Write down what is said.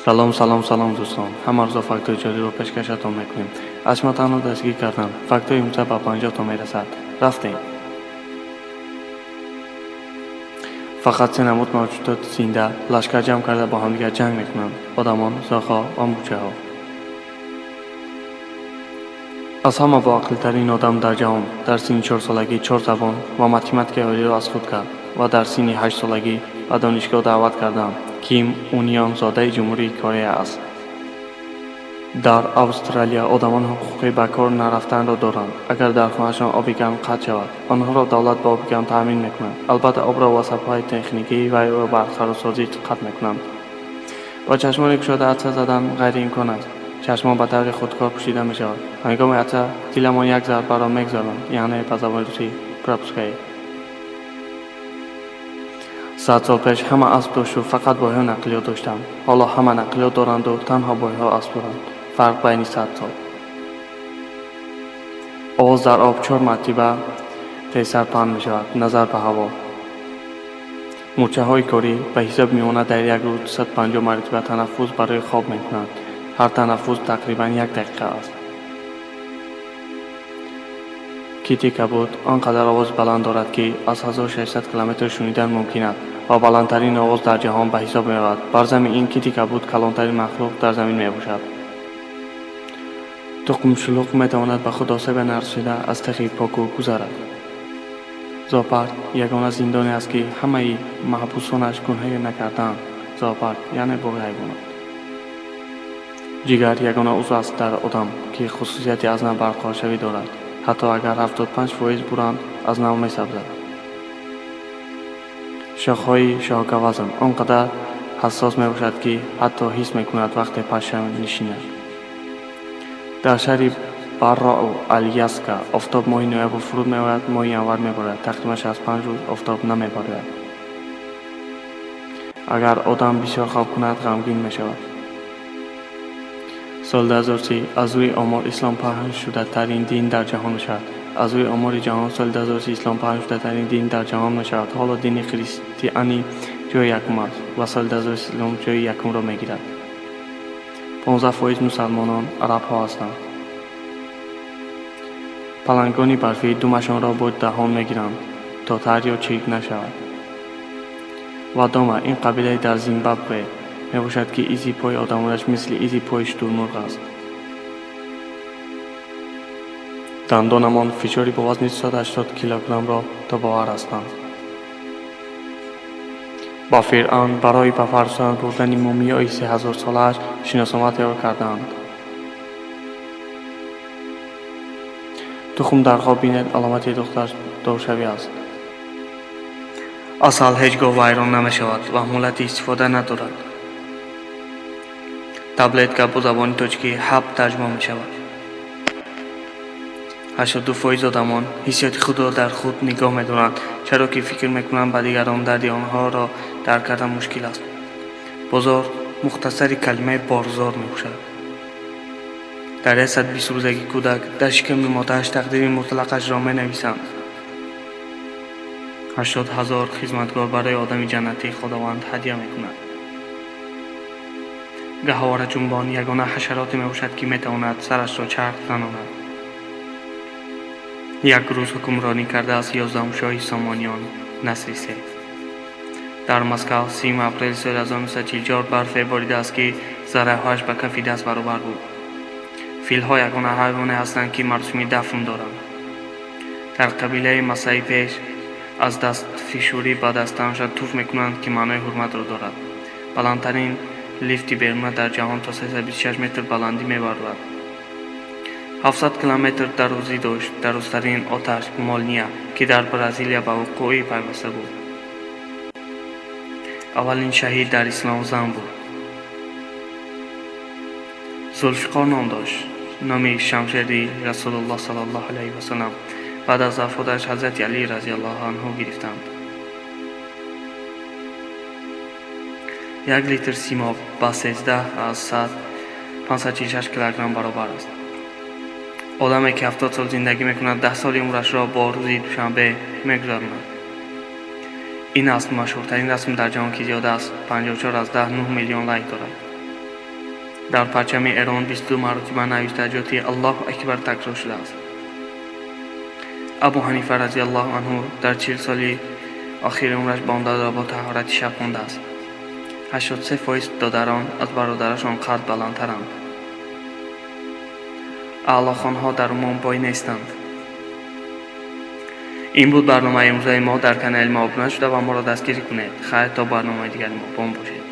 سلام دوستان. همه روزا فاکتور جاری رو پیشکشتون میکنیم. اشمتان رو دستگیر کردن. فاکتور امروز با 50 تا میرسد. رفتیم. فقط سه نمود موجودات زنده لشکر جمع کرده با هم دیگر جنگ میکنند. آدمان، زاغ‌ها و مورچه ها. از همه با عقل ترین آدم در جهان در سن 4 سالگی 4 زبان و متمتیک عالی را از خود کرد و در سن 8 سالگی به دانشگاه دعوت کردند. کیم اونیان زاده جمهوری کره است. در استرالیا آدمان حقوقی به کار نرفتن را دارند. اگر در خانه‌شان آب گرم قطع شود، آنها را دولت با آب گرم تامین می‌کند. البته آب را با سبک‌های تکنیکی و برقرارسازی قطع می‌کنند. با چشمان گشاده عطسه زدن غیر امکان است. چشمان به طریق خودکار پوشیده می‌شود. هنگام عطسه دلمان یک ضربه را می‌گذارند، یعنی به زبان روسی پروپسکی. 100 سال پیش همه اسب داشت و فقط بایها نقلیات داشتند. حالا همه نقلیات دارند و تنها بایها اسب دارند. فرق بین 100 سال. آواز در آب 4 مرتبه تیزتر پهن می شود نظر به هوا. مورچه های کاری به حساب میماند در یک روز 150 مرتبه تنفس برای خواب می کنند. هر تنفس تقریبا 1 دقیقه است. کیتی کبود آنقدر آواز بلند دارد که از 1600 کیلومتر شنیدن ممکن است و بلندترین آواز در جهان به حساب می رود. بر زمین این کیتی کبود کلانترین مخلوق در زمین می باشد. تخم شلوغ می تواند به خود آسیب نرسیده از تخی پاکو گذرد. زاپارک یگانه زندانی است که همه محبوسانش گناهی نکردند. زاپارک یعنی باغ حیوانات. جگر یگانه عضو است در آدم که خصوصیتی از نو برقرار شوی دارد. حتی اگر 75% برند از نو می سبزد. شاخهای شاهگوزن آنقدر حساس می باشد که حتی حس می کند وقتی پشم نشیند. در شهر براء الیاسکا آفتاب ماهی نویبر فرود می آید، ماهی انور می بارد. تقریبا 65 روز آفتاب نمی بارد. اگر آدم بسیار خواب کند غمگین می شود. سال 2030 از روی آمار اسلام پهن شده ترین دین در جهان می شود. از روی آمار جهان سال 2030 اسلام پهن شده ترین دین در جهان می شود. حالا دین کریستیانی جای یکم است و سال 2030 اسلام جای یکم را می گیرد. 15% مسلمانان عرب ها هستند. پلنگانی برفی دومشان را با دهان میگیرند تا تر یا چیک نشود. و دامه این قبیله در زیمبابوه می باشد که ایزی پای آدمانش مثل ایزی پای شترمرغ است. دندانمان فشاری با وزن 180 کیلوگرم را تا باور هستند. با فرعون برای به فرزند بردن مومیای 3000 ساله‌اش شناسنامه تیار کردند. تخم در خواب بیند علامت دختر دارشوی است. عسل هیچگاه ویران نمی شود و مهلت استفاده ندارد. تبلت با زبان تاجیکی حب ترجمه می شود. 82% آدمان حسیات خود را در خود نگاه می دارند، چرا که فکر می کنند به دیگران درد آنها را درک کردن مشکل است. بازار مختصری کلمه بازار می باشد. در 120 روزگی کودک در شکم مادرش تقدیر مطلقش را می نویسند. 80,000 خدمتگار برای آدم جنتی خداوند هدیه می کند. گهواره جنبان یگانه حشراتی می باشد که می تواند سرش را چرخ زناند. یک روز حکمرانی کرده از 11ام شاه سامانیان نسل 3. در مسکو 3 اپریل سال 1944 برف باریده است که ذره‌هایش به کف دست برابر بود. فیل‌ها یگانه حیوانی هستند که مراسم دفن دارند. در قبیله مسیحی پیش از دست فشوری به دستانشان توف میکنند که معنای حرمت را دارد. بلندترین لیفت برمه در جهان تا 326 متر بلندی میبرد. 700 کیلومتر دروازی داشت. درازترین آتش مالنیا که در برزیلیا به وقوعی پیوسته بود. اولین شهید در اسلام زن بود. ذوالفقار نام داشت. نام شمشیری رسول الله صلی الله علیه و سلم. بعد از وفاتش حضرت علی رضی الله عنه گرفتند. 1 لیتر سیماب با 13 از 100 546 کیلوگرم برابر است. آدمی که 70 سال زندگی میکند 10 سال عمرش را با روزی دوشنبه میگذراند. این است مشهورترین رسم در جهان که زیاده است 54 از 10 9 میلیون لایک دارد. در پرچم ایران 20 مرتبه نوشته جاتی الله اکبر تکرار شده است. ابو حنیفه رضی الله عنه در 40 سال آخر عمرش بامداد را با طهارت شب خوانده است. 83% دادران از برادرشان قد بلندترند. اعلاخوان‌ها در عموم پای نیستند. این بود برنامه امروزه ما. در کانال ما ابنا شده و ما را دستگیری کنید. خیر تا برنامه دیگر ما با هم باشید.